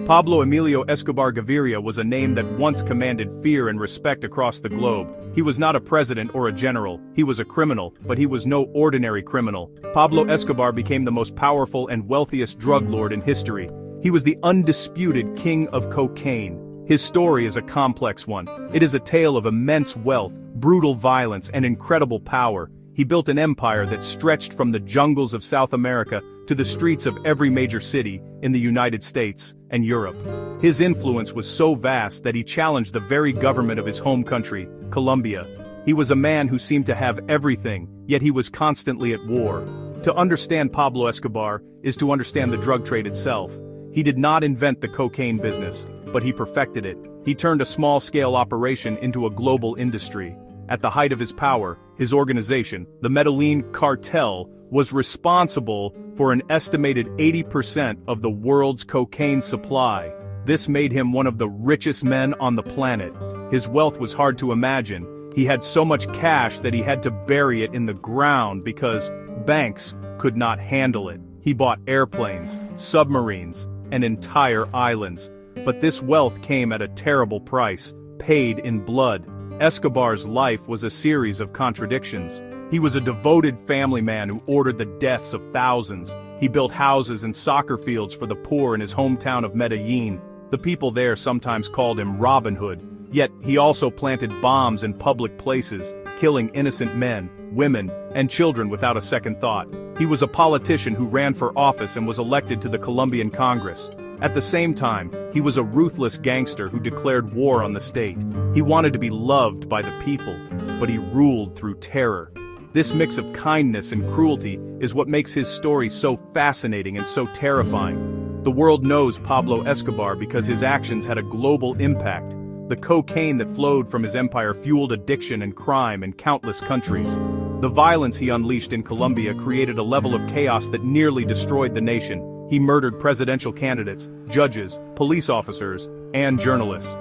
Pablo Emilio Escobar Gaviria was a name that once commanded fear and respect across the globe. He was not a president or a general, he was a criminal, but he was no ordinary criminal. Pablo Escobar became the most powerful and wealthiest drug lord in history. He was the undisputed king of cocaine. His story is a complex one. It is a tale of immense wealth, brutal violence, and incredible power. He built an empire that stretched from the jungles of South America to the streets of every major city in the United States and Europe. His influence was so vast that he challenged the very government of his home country, Colombia. He was a man who seemed to have everything, yet he was constantly at war. To understand Pablo Escobar is to understand the drug trade itself. He did not invent the cocaine business, but he perfected it. He turned a small-scale operation into a global industry. At the height of his power, his organization, the Medellín Cartel, was responsible for an estimated 80% of the world's cocaine supply. This made him one of the richest men on the planet. His wealth was hard to imagine. He had so much cash that he had to bury it in the ground because banks could not handle it. He bought airplanes, submarines, and entire islands. But this wealth came at a terrible price, paid in blood. Escobar's life was a series of contradictions. He was a devoted family man who ordered the deaths of thousands. He built houses and soccer fields for the poor in his hometown of Medellín. The people there sometimes called him Robin Hood. Yet he also planted bombs in public places, killing innocent men, women, and children without a second thought. He was a politician who ran for office and was elected to the Colombian Congress. At the same time, he was a ruthless gangster who declared war on the state. He wanted to be loved by the people, but he ruled through terror. This mix of kindness and cruelty is what makes his story so fascinating and so terrifying. The world knows Pablo Escobar because his actions had a global impact. The cocaine that flowed from his empire fueled addiction and crime in countless countries. The violence he unleashed in Colombia created a level of chaos that nearly destroyed the nation. He murdered presidential candidates, judges, police officers, and journalists.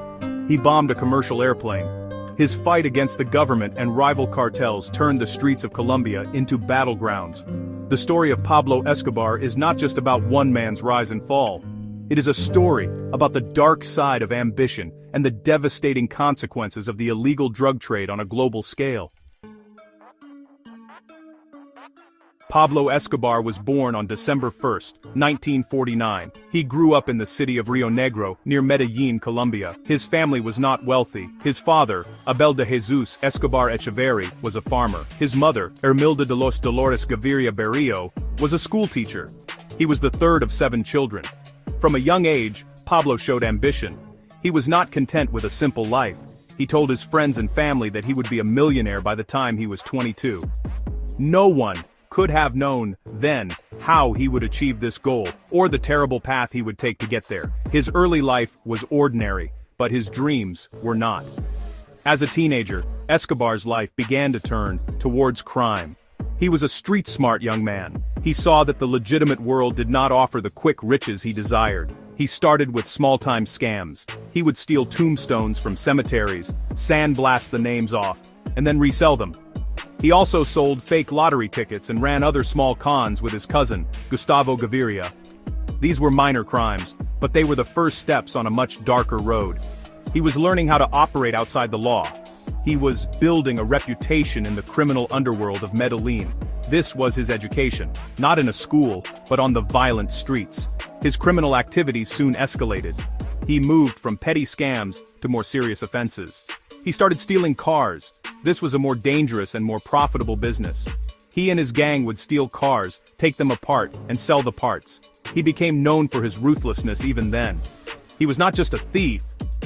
He bombed a commercial airplane. His fight against the government and rival cartels turned the streets of Colombia into battlegrounds. The story of Pablo Escobar is not just about one man's rise and fall. It is a story about the dark side of ambition and the devastating consequences of the illegal drug trade on a global scale. Pablo Escobar was born on December 1, 1949. He grew up in the city of Rio Negro, near Medellín, Colombia. His family was not wealthy. His father, Abel de Jesus Escobar Echeverri, was a farmer. His mother, Hermilda de los Dolores Gaviria Berrio, was a schoolteacher. He was the third of 7 children. From a young age, Pablo showed ambition. He was not content with a simple life. He told his friends and family that he would be a millionaire by the time he was 22. No one could have known then how he would achieve this goal, or the terrible path he would take to get there. His early life was ordinary, but his dreams were not. As a teenager, Escobar's life began to turn towards crime. He was a street-smart young man. He saw that the legitimate world did not offer the quick riches he desired. He started with small-time scams. He would steal tombstones from cemeteries, sandblast the names off, and then resell them. He also sold fake lottery tickets and ran other small cons with his cousin, Gustavo Gaviria. These were minor crimes, but they were the first steps on a much darker road. He was learning how to operate outside the law. He was building a reputation in the criminal underworld of Medellín. This was his education, not in a school, but on the violent streets. His criminal activities soon escalated. He moved from petty scams to more serious offenses. He started stealing cars. This was a more dangerous and more profitable business. He and his gang would steal cars, take them apart, and sell the parts. He became known for his ruthlessness even then. He was not just a thief,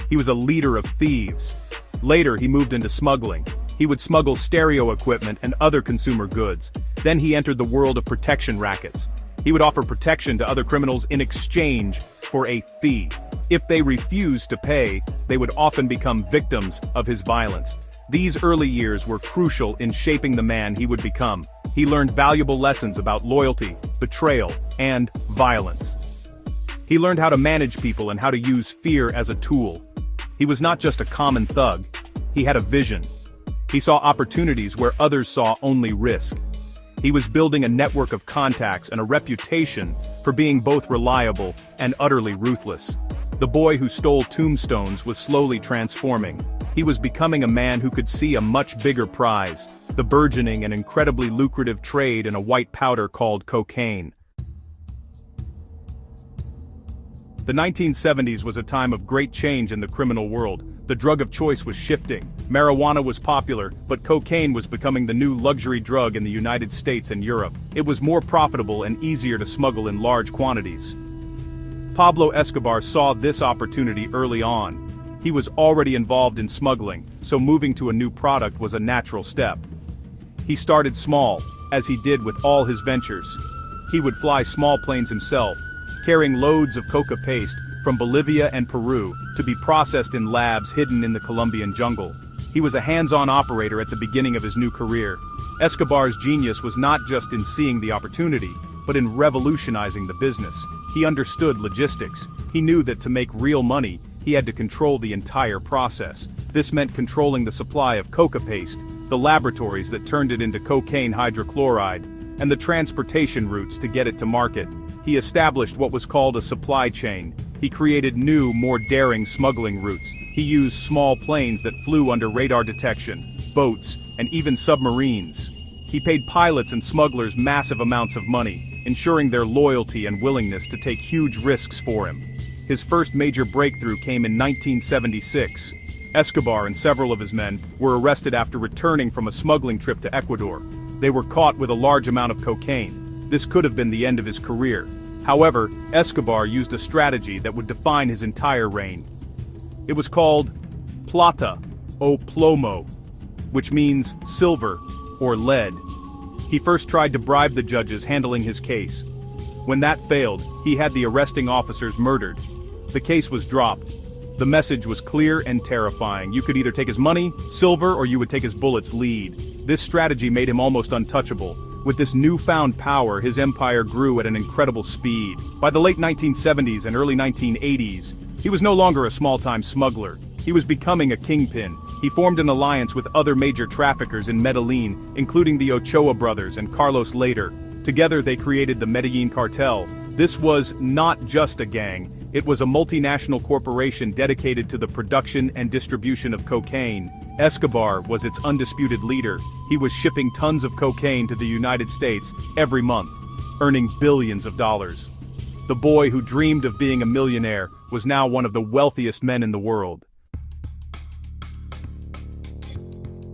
he was a leader of thieves. Later he moved into smuggling. He would smuggle stereo equipment and other consumer goods. Then he entered the world of protection rackets. He would offer protection to other criminals in exchange for a fee. If they refused to pay, they would often become victims of his violence. These early years were crucial in shaping the man he would become. He learned valuable lessons about loyalty, betrayal, and violence. He learned how to manage people and how to use fear as a tool. He was not just a common thug. He had a vision. He saw opportunities where others saw only risk. He was building a network of contacts and a reputation for being both reliable and utterly ruthless. The boy who stole tombstones was slowly transforming. He was becoming a man who could see a much bigger prize, the burgeoning and incredibly lucrative trade in a white powder called cocaine. The 1970s was a time of great change in the criminal world. The drug of choice was shifting. Marijuana was popular, but cocaine was becoming the new luxury drug in the United States and Europe. It was more profitable and easier to smuggle in large quantities. Pablo Escobar saw this opportunity early on. He was already involved in smuggling, so moving to a new product was a natural step. He started small, as he did with all his ventures. He would fly small planes himself, carrying loads of coca paste from Bolivia and Peru to be processed in labs hidden in the Colombian jungle. He was a hands-on operator at the beginning of his new career. Escobar's genius was not just in seeing the opportunity, but in revolutionizing the business. He understood logistics. He knew that to make real money, he had to control the entire process. This meant controlling the supply of coca paste, the laboratories that turned it into cocaine hydrochloride, and the transportation routes to get it to market. He established what was called a supply chain. He created new, more daring smuggling routes. He used small planes that flew under radar detection, boats, and even submarines. He paid pilots and smugglers massive amounts of money, ensuring their loyalty and willingness to take huge risks for him. His first major breakthrough came in 1976. Escobar and several of his men were arrested after returning from a smuggling trip to Ecuador. They were caught with a large amount of cocaine. This could have been the end of his career. However, Escobar used a strategy that would define his entire reign. It was called plata o plomo, which means silver or lead. He first tried to bribe the judges handling his case. When that failed, he had the arresting officers murdered. The case was dropped. The message was clear and terrifying. You could either take his money, silver, or you would take his bullets lead. This strategy made him almost untouchable. With this newfound power, his empire grew at an incredible speed. By the late 1970s and early 1980s, he was no longer a small-time smuggler. He was becoming a kingpin. He formed an alliance with other major traffickers in Medellín, including the Ochoa brothers and Carlos later. Together they created the Medellín Cartel. This was not just a gang. It was a multinational corporation dedicated to the production and distribution of cocaine. Escobar was its undisputed leader. He was shipping tons of cocaine to the United States every month, earning billions of dollars. The boy who dreamed of being a millionaire was now one of the wealthiest men in the world.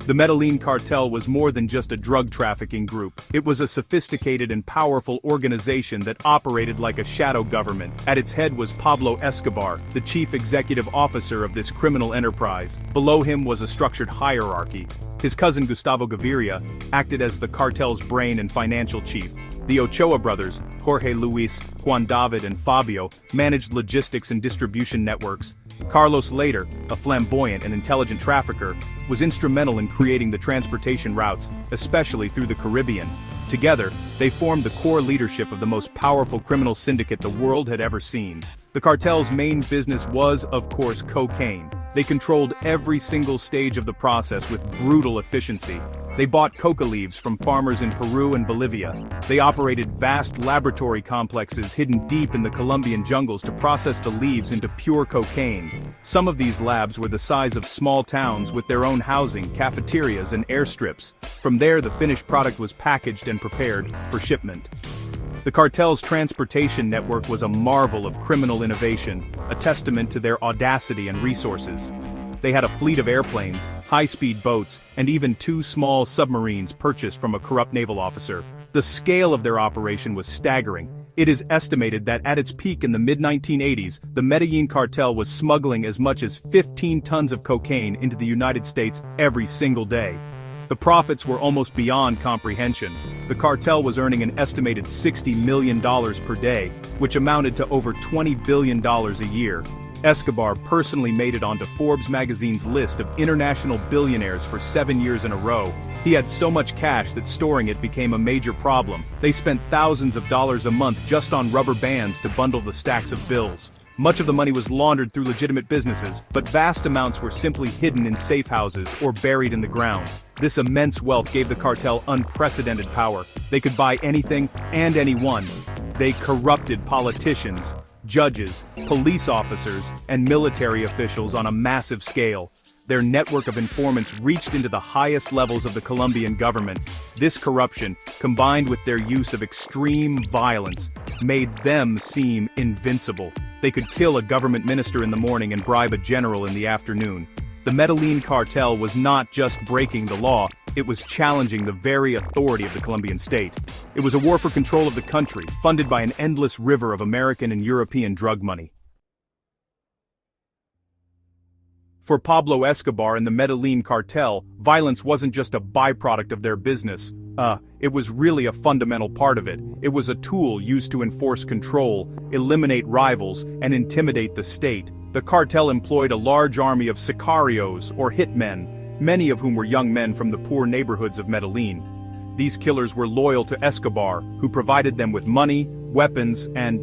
The Medellín Cartel was more than just a drug trafficking group. It was a sophisticated and powerful organization that operated like a shadow government. At its head was Pablo Escobar, the chief executive officer of this criminal enterprise. Below him was a structured hierarchy. His cousin Gustavo Gaviria acted as the cartel's brain and financial chief. The Ochoa brothers, Jorge Luis, Juan David and Fabio, managed logistics and distribution networks. Carlos later, a flamboyant and intelligent trafficker, was instrumental in creating the transportation routes, especially through the Caribbean. Together, they formed the core leadership of the most powerful criminal syndicate the world had ever seen. The cartel's main business was, of course, cocaine. They controlled every single stage of the process with brutal efficiency. They bought coca leaves from farmers in Peru and Bolivia. They operated vast laboratory complexes hidden deep in the Colombian jungles to process the leaves into pure cocaine. Some of these labs were the size of small towns with their own housing, cafeterias, and airstrips. From there, the finished product was packaged and prepared for shipment. The cartel's transportation network was a marvel of criminal innovation, a testament to their audacity and resources. They had a fleet of airplanes, high-speed boats, and even 2 small submarines purchased from a corrupt naval officer. The scale of their operation was staggering. It is estimated that at its peak in the mid-1980s, the Medellín Cartel was smuggling as much as 15 tons of cocaine into the United States every single day. The profits were almost beyond comprehension. The cartel was earning an estimated $60 million per day, which amounted to over $20 billion a year. Escobar personally made it onto Forbes magazine's list of international billionaires for 7 years in a row. He had so much cash that storing it became a major problem. They spent thousands of dollars a month just on rubber bands to bundle the stacks of bills. Much of the money was laundered through legitimate businesses, but vast amounts were simply hidden in safe houses or buried in the ground. This immense wealth gave the cartel unprecedented power. They could buy anything and anyone. They corrupted politicians, judges, police officers, and military officials on a massive scale. Their network of informants reached into the highest levels of the Colombian government. This corruption, combined with their use of extreme violence, made them seem invincible. They could kill a government minister in the morning and bribe a general in the afternoon. The Medellín Cartel was not just breaking the law, it was challenging the very authority of the Colombian state. It was a war for control of the country, funded by an endless river of American and European drug money. For Pablo Escobar and the Medellín Cartel, violence wasn't just a byproduct of their business. It was really a fundamental part of it. It was a tool used to enforce control, eliminate rivals, and intimidate the state. The cartel employed a large army of sicarios, or hitmen, many of whom were young men from the poor neighborhoods of Medellín. These killers were loyal to Escobar, who provided them with money, weapons, and,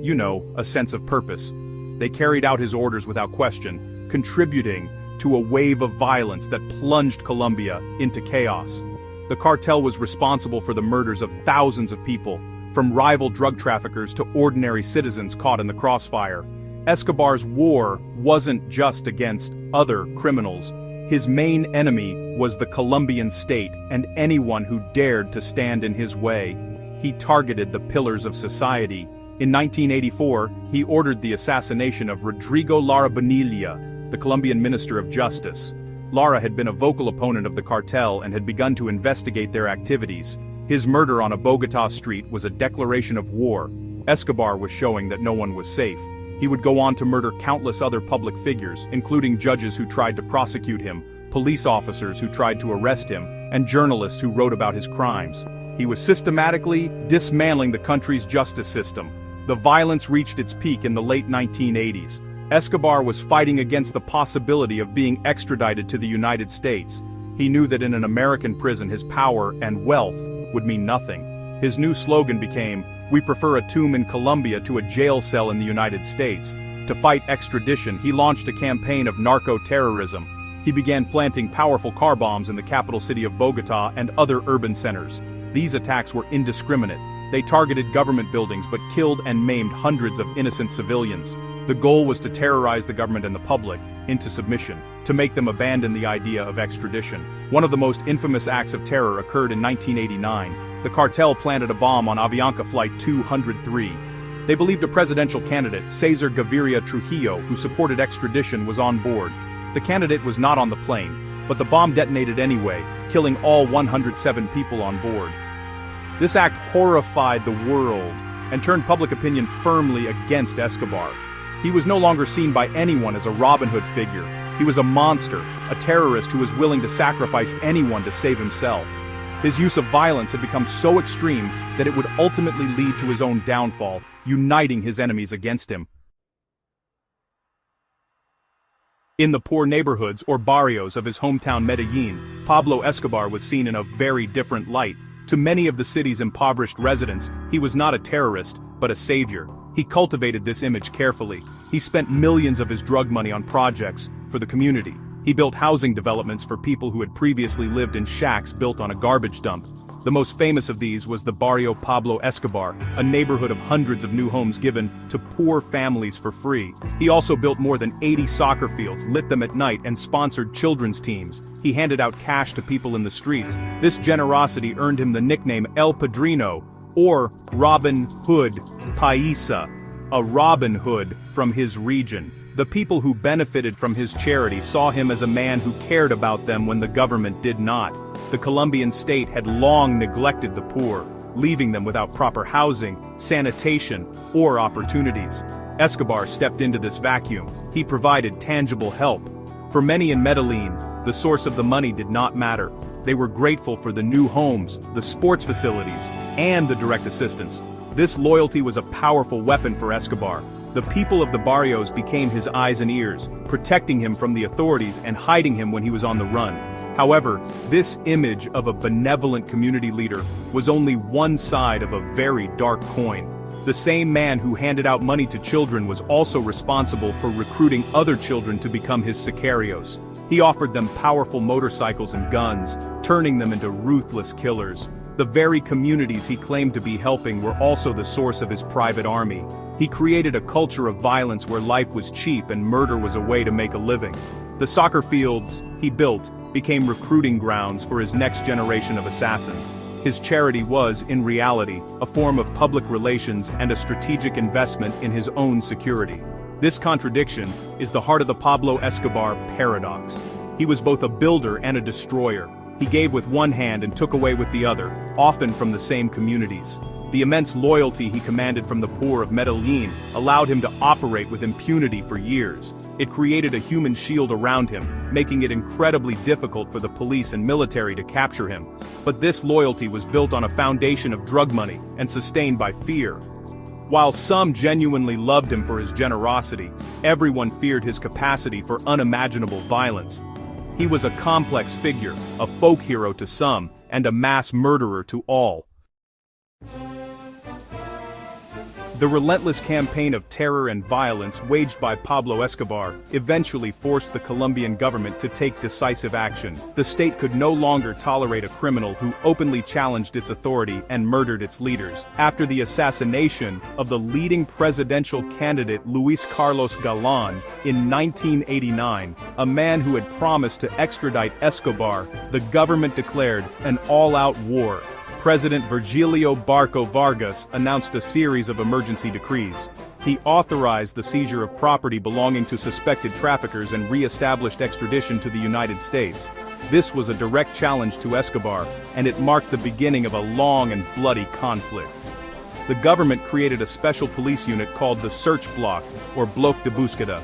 a sense of purpose. They carried out his orders without question, contributing to a wave of violence that plunged Colombia into chaos. The cartel was responsible for the murders of thousands of people, from rival drug traffickers to ordinary citizens caught in the crossfire. Escobar's war wasn't just against other criminals. His main enemy was the Colombian state and anyone who dared to stand in his way. He targeted the pillars of society. In 1984, he ordered the assassination of Rodrigo Lara Bonilla, the Colombian Minister of Justice. Lara had been a vocal opponent of the cartel and had begun to investigate their activities. His murder on a Bogotá street was a declaration of war. Escobar was showing that no one was safe. He would go on to murder countless other public figures, including judges who tried to prosecute him, police officers who tried to arrest him, and journalists who wrote about his crimes. He was systematically dismantling the country's justice system. The violence reached its peak in the late 1980s. Escobar was fighting against the possibility of being extradited to the United States. He knew that in an American prison his power and wealth would mean nothing. His new slogan became, "We prefer a tomb in Colombia to a jail cell in the United States." To fight extradition, he launched a campaign of narco-terrorism. He began planting powerful car bombs in the capital city of Bogotá and other urban centers. These attacks were indiscriminate. They targeted government buildings but killed and maimed hundreds of innocent civilians. The goal was to terrorize the government and the public into submission, to make them abandon the idea of extradition. One of the most infamous acts of terror occurred in 1989. The cartel planted a bomb on Avianca Flight 203. They believed a presidential candidate, Cesar Gaviria Trujillo, who supported extradition, was on board. The candidate was not on the plane, but the bomb detonated anyway, killing all 107 people on board. This act horrified the world and turned public opinion firmly against Escobar. He was no longer seen by anyone as a Robin Hood figure. He was a monster, a terrorist who was willing to sacrifice anyone to save himself. His use of violence had become so extreme that it would ultimately lead to his own downfall, uniting his enemies against him. In the poor neighborhoods or barrios of his hometown Medellín, Pablo Escobar was seen in a very different light. To many of the city's impoverished residents, he was not a terrorist, but a savior. He cultivated this image carefully. He spent millions of his drug money on projects for the community. He built housing developments for people who had previously lived in shacks built on a garbage dump. The most famous of these was the Barrio Pablo Escobar, a neighborhood of hundreds of new homes given to poor families for free. He also built more than 80 soccer fields, lit them at night, and sponsored children's teams. He handed out cash to people in the streets. This generosity earned him the nickname El Padrino, or Robin Hood Paisa, a Robin Hood from his region. The people who benefited from his charity saw him as a man who cared about them when the government did not. The Colombian state had long neglected the poor, leaving them without proper housing, sanitation, or opportunities. Escobar stepped into this vacuum. He provided tangible help. For many in Medellín, the source of the money did not matter. They were grateful for the new homes, the sports facilities, and the direct assistance. This loyalty was a powerful weapon for Escobar. The people of the barrios became his eyes and ears, protecting him from the authorities and hiding him when he was on the run. However, this image of a benevolent community leader was only one side of a very dark coin. The same man who handed out money to children was also responsible for recruiting other children to become his sicarios. He offered them powerful motorcycles and guns, turning them into ruthless killers. The very communities he claimed to be helping were also the source of his private army. He created a culture of violence where life was cheap and murder was a way to make a living. The soccer fields he built became recruiting grounds for his next generation of assassins. His charity was, in reality, a form of public relations and a strategic investment in his own security. This contradiction is the heart of the Pablo Escobar paradox. He was both a builder and a destroyer. He gave with one hand and took away with the other, often from the same communities. The immense loyalty he commanded from the poor of Medellín allowed him to operate with impunity for years. It created a human shield around him, making it incredibly difficult for the police and military to capture him. But this loyalty was built on a foundation of drug money and sustained by fear. While some genuinely loved him for his generosity, everyone feared his capacity for unimaginable violence. He was a complex figure, a folk hero to some, and a mass murderer to all. The relentless campaign of terror and violence waged by Pablo Escobar eventually forced the Colombian government to take decisive action. The state could no longer tolerate a criminal who openly challenged its authority and murdered its leaders. After the assassination of the leading presidential candidate Luis Carlos Galán in 1989, a man who had promised to extradite Escobar, the government declared an all-out war. President Virgilio Barco Vargas announced a series of emergency decrees. He authorized the seizure of property belonging to suspected traffickers and re-established extradition to the United States. This was a direct challenge to Escobar, and it marked the beginning of a long and bloody conflict. The government created a special police unit called the Search Bloc, or Bloc de Búsqueda.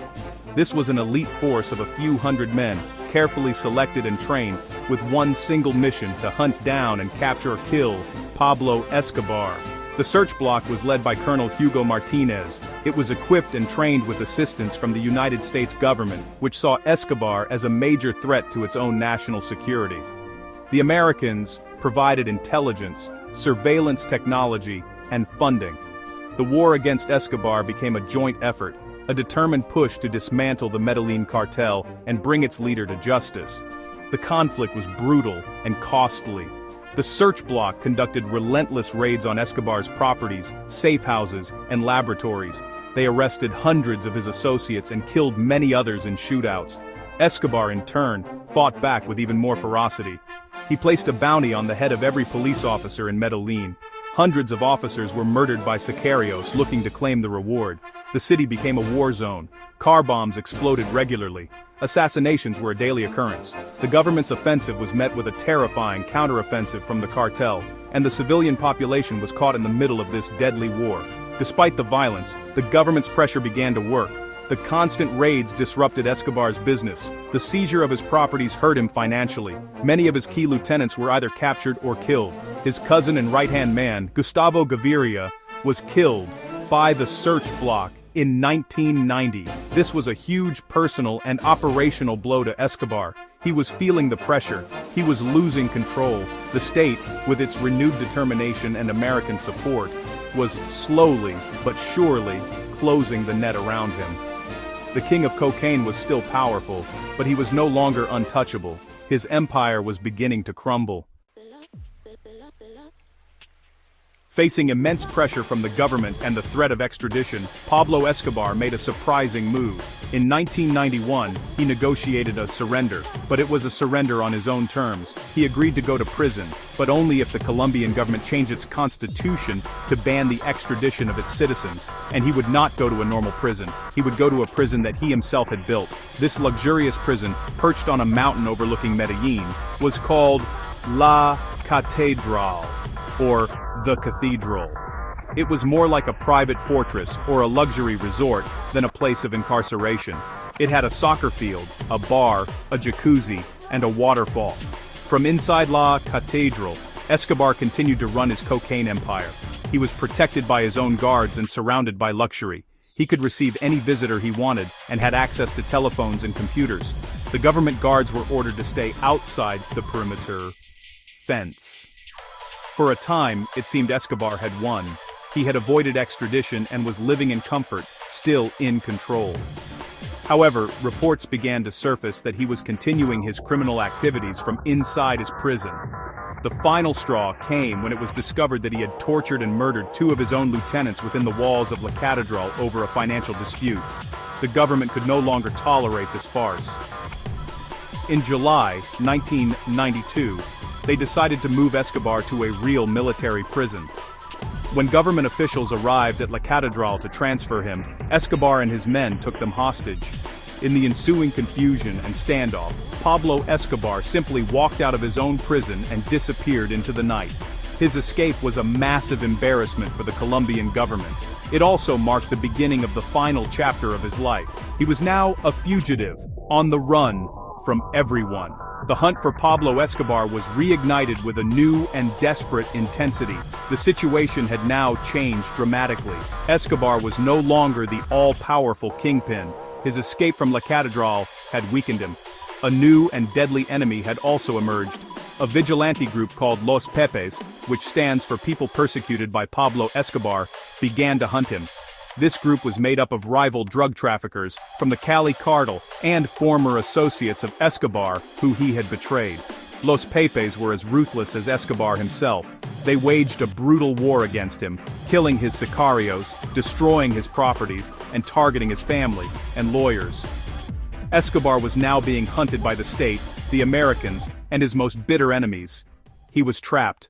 This was an elite force of a few hundred men, carefully selected and trained, with one single mission to hunt down and capture or kill Pablo Escobar. The search bloc was led by Colonel Hugo Martinez. It was equipped and trained with assistance from the United States government, which saw Escobar as a major threat to its own national security. The Americans provided intelligence, surveillance technology, and funding. The war against Escobar became a joint effort, a determined push to dismantle the Medellín Cartel and bring its leader to justice. The conflict was brutal and costly. The search bloc conducted relentless raids on Escobar's properties, safe houses, and laboratories. They arrested hundreds of his associates and killed many others in shootouts. Escobar, in turn, fought back with even more ferocity. He placed a bounty on the head of every police officer in Medellín. Hundreds of officers were murdered by sicarios looking to claim the reward. The city became a war zone. Car bombs exploded regularly. Assassinations were a daily occurrence. The government's offensive was met with a terrifying counteroffensive from the cartel, and the civilian population was caught in the middle of this deadly war. Despite the violence, the government's pressure began to work. The constant raids disrupted Escobar's business. The seizure of his properties hurt him financially. Many of his key lieutenants were either captured or killed. His cousin and right-hand man, Gustavo Gaviria, was killed by the search bloc in 1990. This was a huge personal and operational blow to Escobar. He was feeling the pressure. He was losing control. The state, with its renewed determination and American support, was slowly but surely closing the net around him. The king of cocaine was still powerful, but he was no longer untouchable. His empire was beginning to crumble. Facing immense pressure from the government and the threat of extradition, Pablo Escobar made a surprising move. In 1991, he negotiated a surrender, but it was a surrender on his own terms. He agreed to go to prison, but only if the Colombian government changed its constitution to ban the extradition of its citizens. And he would not go to a normal prison. He would go to a prison that he himself had built. This luxurious prison, perched on a mountain overlooking Medellín, was called La Catedral, or the Cathedral. It was more like a private fortress or a luxury resort than a place of incarceration. It had a soccer field, a bar, a jacuzzi, and a waterfall. From inside La Catedral, Escobar continued to run his cocaine empire. He was protected by his own guards and surrounded by luxury. He could receive any visitor he wanted and had access to telephones and computers. The government guards were ordered to stay outside the perimeter fence. For a time, it seemed Escobar had won. He had avoided extradition and was living in comfort, still in control. However, reports began to surface that he was continuing his criminal activities from inside his prison. The final straw came when it was discovered that he had tortured and murdered two of his own lieutenants within the walls of La Catedral over a financial dispute. The government could no longer tolerate this farce. In July 1992, they decided to move Escobar to a real military prison. When government officials arrived at La Catedral to transfer him, Escobar and his men took them hostage. In the ensuing confusion and standoff, Pablo Escobar simply walked out of his own prison and disappeared into the night. His escape was a massive embarrassment for the Colombian government. It also marked the beginning of the final chapter of his life. He was now a fugitive, on the run from everyone. The hunt for Pablo Escobar was reignited with a new and desperate intensity. The situation had now changed dramatically. Escobar was no longer the all-powerful kingpin. His escape from La Catedral had weakened him. A new and deadly enemy had also emerged. A vigilante group called Los Pepes, which stands for People Persecuted by Pablo Escobar, began to hunt him. This group was made up of rival drug traffickers from the Cali cartel and former associates of Escobar who he had betrayed. Los Pepes were as ruthless as Escobar himself. They waged a brutal war against him, killing his sicarios, destroying his properties, and targeting his family and lawyers. Escobar was now being hunted by the state, the Americans, and his most bitter enemies. He was trapped.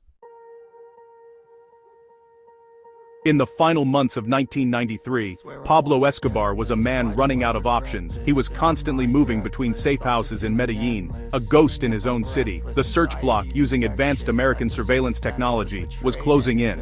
In the final months of 1993, Pablo Escobar was a man running out of options. He was constantly moving between safe houses in Medellín, a ghost in his own city. The search block, using advanced American surveillance technology, was closing in.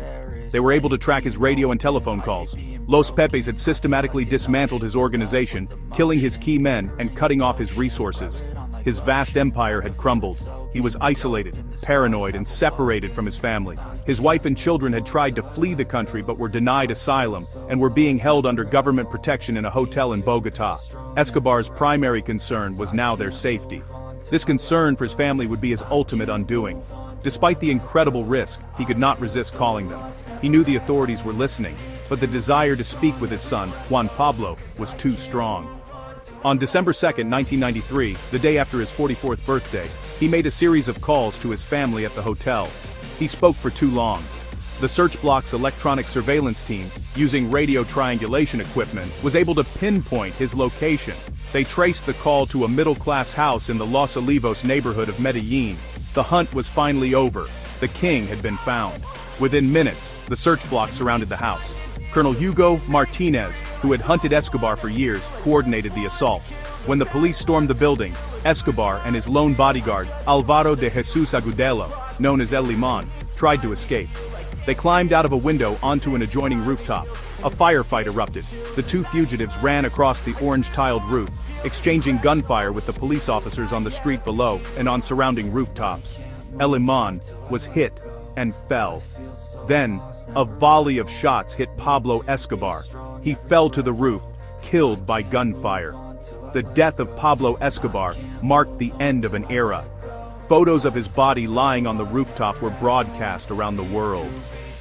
They were able to track his radio and telephone calls. Los Pepes had systematically dismantled his organization, killing his key men and cutting off his resources. His vast empire had crumbled. He was isolated, paranoid, and separated from his family. His wife and children had tried to flee the country but were denied asylum, and were being held under government protection in a hotel in Bogotá. Escobar's primary concern was now their safety. This concern for his family would be his ultimate undoing. Despite the incredible risk, he could not resist calling them. He knew the authorities were listening, but the desire to speak with his son, Juan Pablo, was too strong. On December 2, 1993, the day after his 44th birthday, he made a series of calls to his family at the hotel. He spoke for too long. The search block's electronic surveillance team, using radio triangulation equipment, was able to pinpoint his location. They traced the call to a middle-class house in the Los Olivos neighborhood of Medellín. The hunt was finally over. The king had been found. Within minutes, the search block surrounded the house. Colonel Hugo Martinez, who had hunted Escobar for years, coordinated the assault. When the police stormed the building, Escobar and his lone bodyguard, Álvaro de Jesús Agudelo, known as El Limón, tried to escape. They climbed out of a window onto an adjoining rooftop. A firefight erupted. The two fugitives ran across the orange-tiled roof, exchanging gunfire with the police officers on the street below and on surrounding rooftops. El Limón was hit and fell. Then, a volley of shots hit Pablo Escobar. He fell to the roof, killed by gunfire. The death of Pablo Escobar marked the end of an era. Photos of his body lying on the rooftop were broadcast around the world.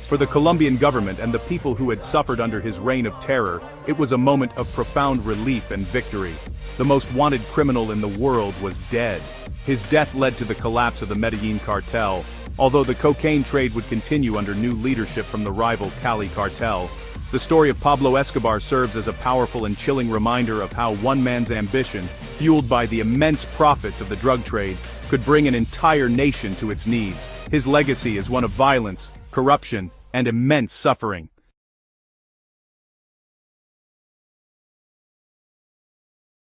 For the Colombian government and the people who had suffered under his reign of terror, it was a moment of profound relief and victory. The most wanted criminal in the world was dead. His death led to the collapse of the Medellín Cartel, although the cocaine trade would continue under new leadership from the rival Cali cartel. The story of Pablo Escobar serves as a powerful and chilling reminder of how one man's ambition, fueled by the immense profits of the drug trade, could bring an entire nation to its knees. His legacy is one of violence, corruption, and immense suffering.